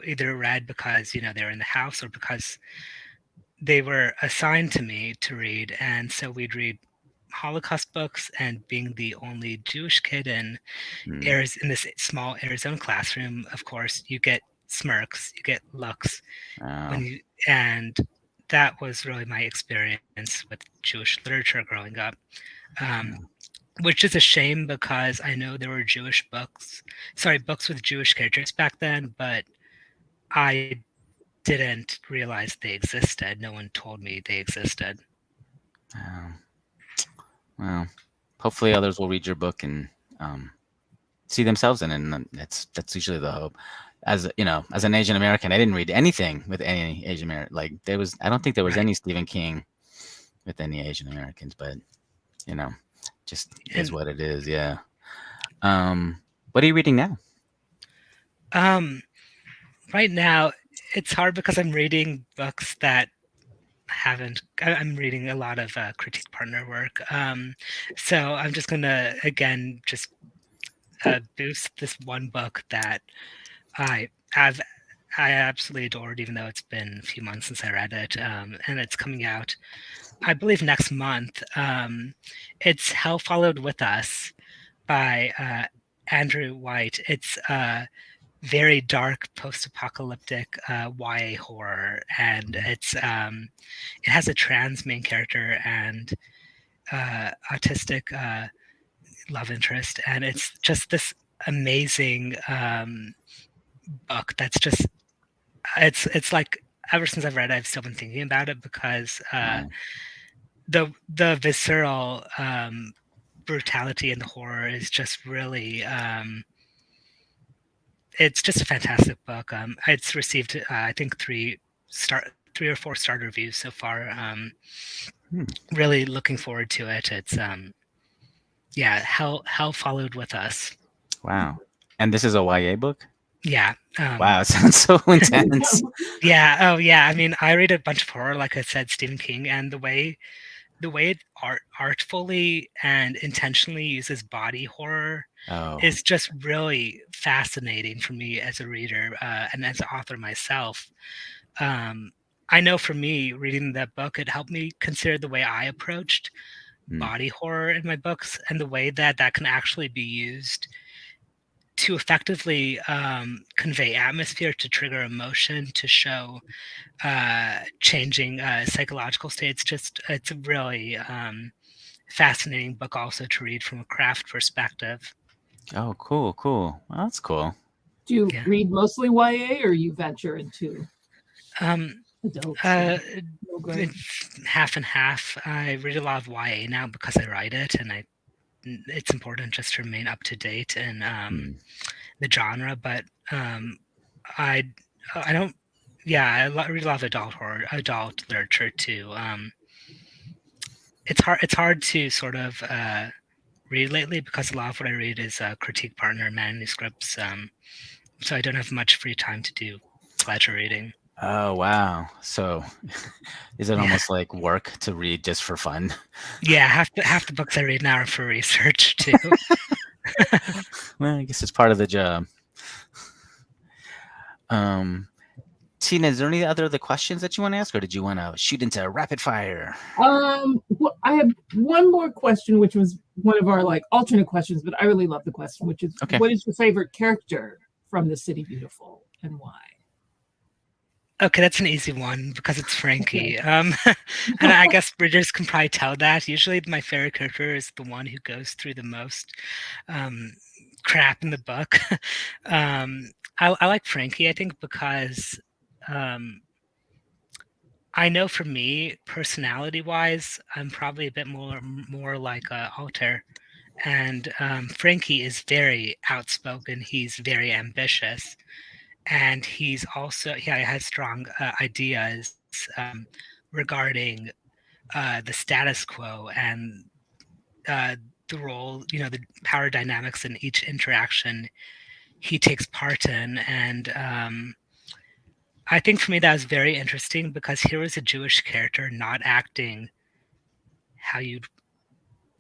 either read because, they were in the house or because they were assigned to me to read. And so we'd read Holocaust books, and being the only Jewish kid in this small Arizona classroom, of course, you get smirks, you get looks. And that was really my experience with Jewish literature growing up. Which is a shame because I know there were books with Jewish characters back then, but I didn't realize they existed. No one told me they existed. Well, hopefully others will read your book and see themselves in it. And that's usually the hope. As an Asian American, I didn't read anything with any Asian American. Like I don't think there was any Stephen King with any Asian Americans, but just is what it is. Yeah. What are you reading now? Right now, it's hard because I'm reading books that I'm reading a lot of critique partner work. So I'm just going to, again, just boost this one book that I absolutely adored, even though it's been a few months since I read it. And it's coming out, I believe, next month. It's Hell Followed With Us by Andrew White. It's very dark post-apocalyptic YA horror, and it has a trans main character and autistic love interest, and it's just this amazing book that's just it's like ever since I've read it, I've still been thinking about it because Wow. the visceral brutality and the horror is just really it's just a fantastic book. It's received I think 3 or 4 star reviews so far. Really looking forward to it. It's yeah, hell followed with us. Wow. And this is a YA book? Yeah. Wow, it sounds so intense. Yeah. Oh, yeah. I mean, I read a bunch of horror, like I said, Stephen King, and the way it artfully and intentionally uses body horror Oh. is just really fascinating for me as a reader and as an author myself. I know for me, reading that book, it helped me consider the way I approached body horror in my books and the way that can actually be used to effectively convey atmosphere, to trigger emotion, to show changing psychological states. Just it's a really fascinating book also to read from a craft perspective. Oh, cool. Well, that's cool. Do you Yeah. read mostly YA, or you venture into adults? Half and half. I read a lot of YA now because I write it, and it's important just to remain up to date in the genre. But I don't. Yeah, I read a lot of adult literature too. It's hard to sort of read lately because a lot of what I read is critique partner manuscripts. So I don't have much free time to do pleasure reading. Oh, wow. So is it almost like work to read just for fun? Yeah, half the books I read now are for research too. Well, I guess it's part of the job. Tina, is there any other questions that you want to ask, or did you want to shoot into rapid fire? Well, I have one more question, which was one of our like alternate questions, but I really love the question, which is, What is your favorite character from The City Beautiful, and why? Okay, that's an easy one because it's Frankie. And I guess readers can probably tell that. Usually my favorite character is the one who goes through the most crap in the book. I like Frankie, I think, because I know for me, personality-wise, I'm probably a bit more like Alter. And Frankie is very outspoken. He's very ambitious. And he's also, he has strong ideas regarding the status quo and the role, the power dynamics in each interaction he takes part in. And I think for me that was very interesting because here was a Jewish character not acting how you'd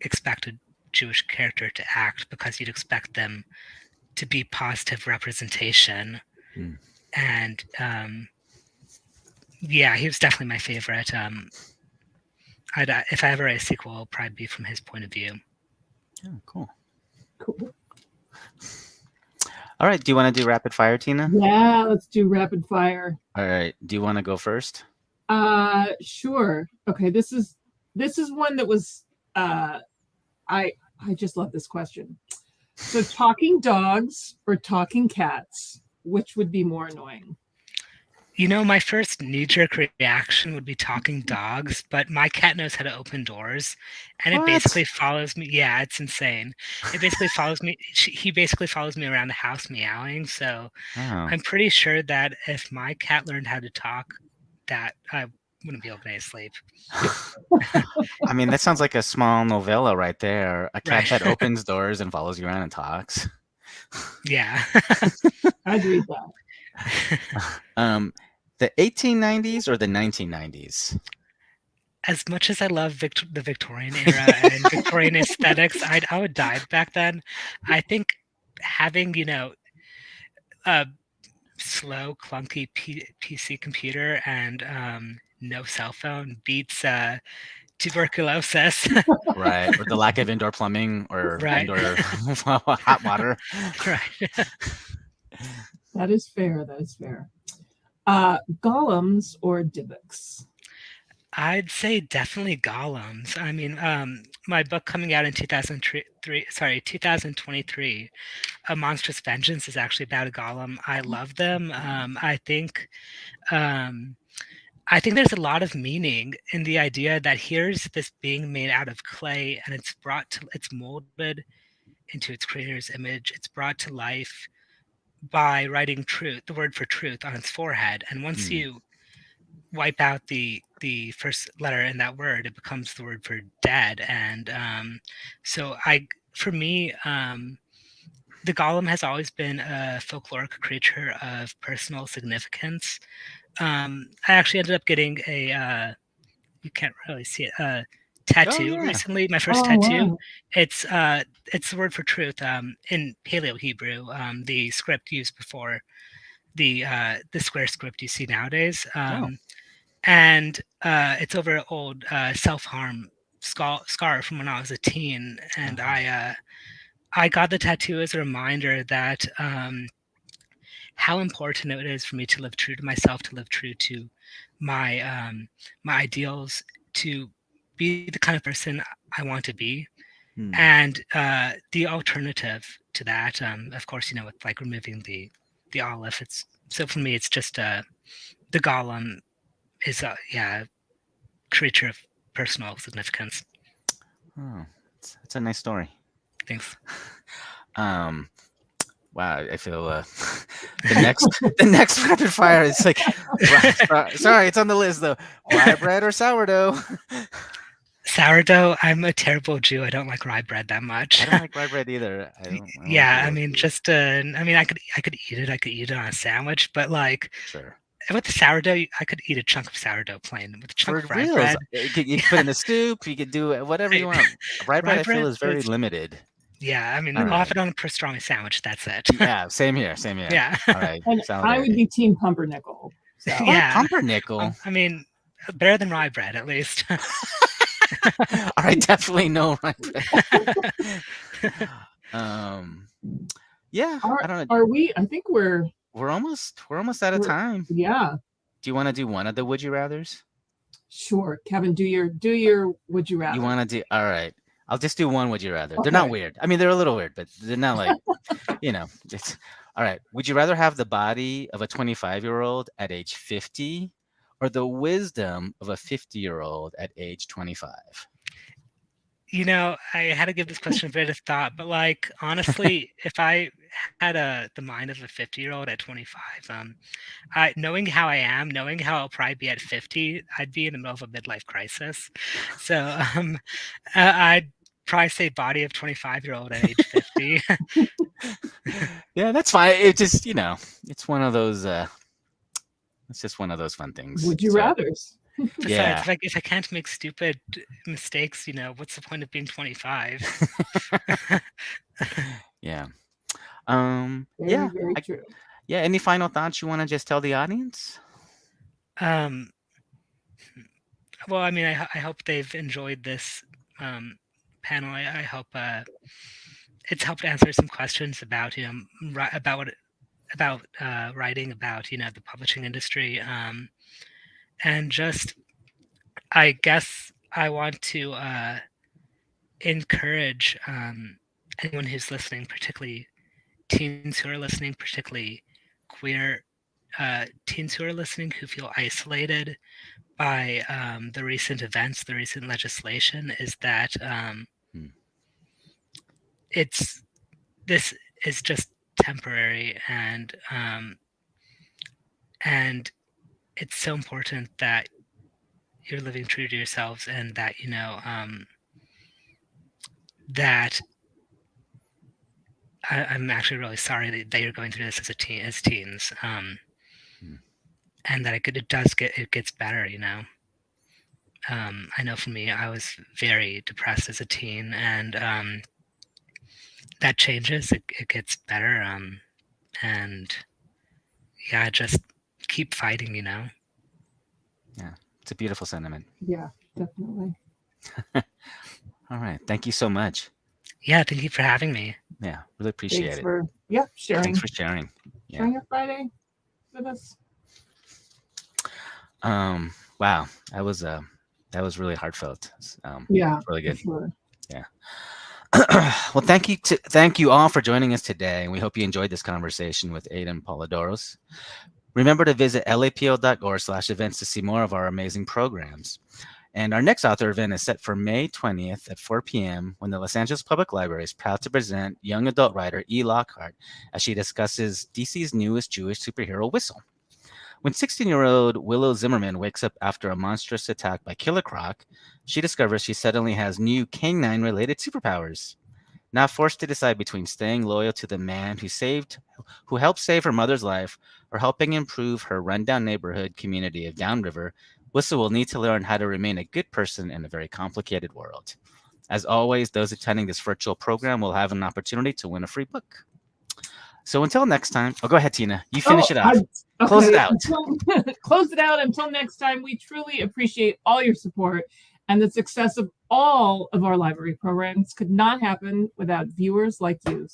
expect a Jewish character to act, because you'd expect them to be positive representation. And yeah, he was definitely my favorite. If I ever write a sequel, it'll probably be from his point of view. Oh, cool. All right. Do you want to do rapid fire, Tina? Yeah, let's do rapid fire. All right. Do you want to go first? Sure. Okay, this is one that was I just love this question. So, talking dogs or talking cats, which would be more annoying? My first knee-jerk reaction would be talking dogs, but my cat knows how to open doors, and it basically follows me. Yeah, it's insane. It basically follows me. He basically follows me around the house meowing. So I'm pretty sure that if my cat learned how to talk, that I wouldn't be able to sleep. I mean, that sounds like a small novella right there. A cat that opens doors and follows you around and talks. Yeah. I'd read that. The 1890s or the 1990s? As much as I love the Victorian era and Victorian aesthetics, I would die back then. I think having, a slow, clunky PC computer and no cell phone beats tuberculosis. Right. Or the lack of indoor plumbing or indoor hot water. Right. That is fair. That is fair. Golems or Dybbuk's? I'd say definitely golems. I mean, my book coming out in 2023, A Monstrous Vengeance, is actually about a golem. I love them. Um, I think there's a lot of meaning in the idea that here's this being made out of clay, and it's molded into its creator's image. It's brought to life by writing truth, the word for truth, on its forehead. And once Hmm. you wipe out the first letter in that word, it becomes the word for dead. And for me, the golem has always been a folkloric creature of personal significance. I actually ended up getting you can't really see it, tattoo yeah. recently. My first Oh, tattoo. wow. It's the word for truth in Paleo Hebrew, the script used before the square script you see nowadays. And it's over an old self-harm scar from when I was a teen, and I got the tattoo as a reminder that how important it is for me to live true to myself, to live true to my my ideals, to be the kind of person I want to be. Hmm. And the alternative to that, of course, with like removing the olive, it's so for me, it's just the golem is a creature of personal significance. Oh, it's a nice story. Thanks. Um, wow, I feel the next rapid fire is like sorry, it's on the list though. Rye bread or sourdough? Sourdough. I'm a terrible Jew. I don't like rye bread that much. I don't like rye bread either. I don't Yeah, like I mean, I could eat it. I could eat it on a sandwich, but like sure. with the sourdough, I could eat a chunk of sourdough plain. With a chunk For of rye reals, bread, you can put in a soup. You could do whatever you want. Rye bread, rye I feel, bread is very is limited. yeah. I mean, All I'll have right. it on a pastrami sandwich. That's it. Yeah, same here. Same here. Yeah, All right. And I would Solidarity. be team pumpernickel. So Oh, yeah. pumpernickel. I mean, better than rye bread at least. All right, definitely no rye bread. Yeah, I don't know. are we? I think we're We're almost out of time. yeah. Do you want to do one of the would you rathers? Sure, Kevin, do your would you rather? You want to do? All right. I'll just do one would you rather. They're not Okay. weird. I mean, they're a little weird, but they're not like, it's all right. Would you rather have the body of a 25-year-old at age 50 or the wisdom of a 50-year-old at age 25? I had to give this question a bit of thought, but like honestly, if I had the mind of a 50-year-old at 25, knowing how I am, knowing how I'll probably be at 50, I'd be in the middle of a midlife crisis. So I'd probably say body of 25-year-old at age 50. Yeah, that's fine. It just, it's one of those it's just one of those fun things. Would you So, rathers? Besides, yeah. if I can't make stupid mistakes, what's the point of being 25? Yeah. Very, very true. Yeah, any final thoughts you want to just tell the audience? Well, I mean, I hope they've enjoyed this panel. I hope it's helped answer some questions about about writing, about the publishing industry, and just I guess I want to encourage anyone who's listening, particularly teens who are listening, particularly queer teens who are listening, who feel isolated by the recent events, the recent legislation, is that this is just temporary, and it's so important that you're living true to yourselves, and that that I'm actually really sorry that you're going through this as teens, and that it gets better. I know for me, I was very depressed as a teen, and that changes. It gets better, and yeah, just keep fighting. Yeah, it's a beautiful sentiment. Yeah, definitely. All right, thank you so much. Yeah, thank you for having me. Yeah, really appreciate Thanks it. for sharing. Thanks for sharing. Yeah. Shine Your Friday with us? Wow, that was really heartfelt. Yeah, really for good. sure. Yeah. Well, thank you all for joining us today, and we hope you enjoyed this conversation with Aden Polydoros. Remember to visit lapo.org/events to see more of our amazing programs. And our next author event is set for May 20th at 4 p.m. when the Los Angeles Public Library is proud to present young adult writer E. Lockhart as she discusses DC's newest Jewish superhero, Whistle. When 16-year-old Willow Zimmerman wakes up after a monstrous attack by Killer Croc, she discovers she suddenly has new canine-related superpowers. Now forced to decide between staying loyal to the man who helped save her mother's life, or helping improve her rundown neighborhood community of Downriver, Whistle will need to learn how to remain a good person in a very complicated world. As always, those attending this virtual program will have an opportunity to win a free book. So until next time, go ahead, Tina. You finish it off. Close it out. Close it out. Until next time, we truly appreciate all your support, and the success of all of our library programs could not happen without viewers like you.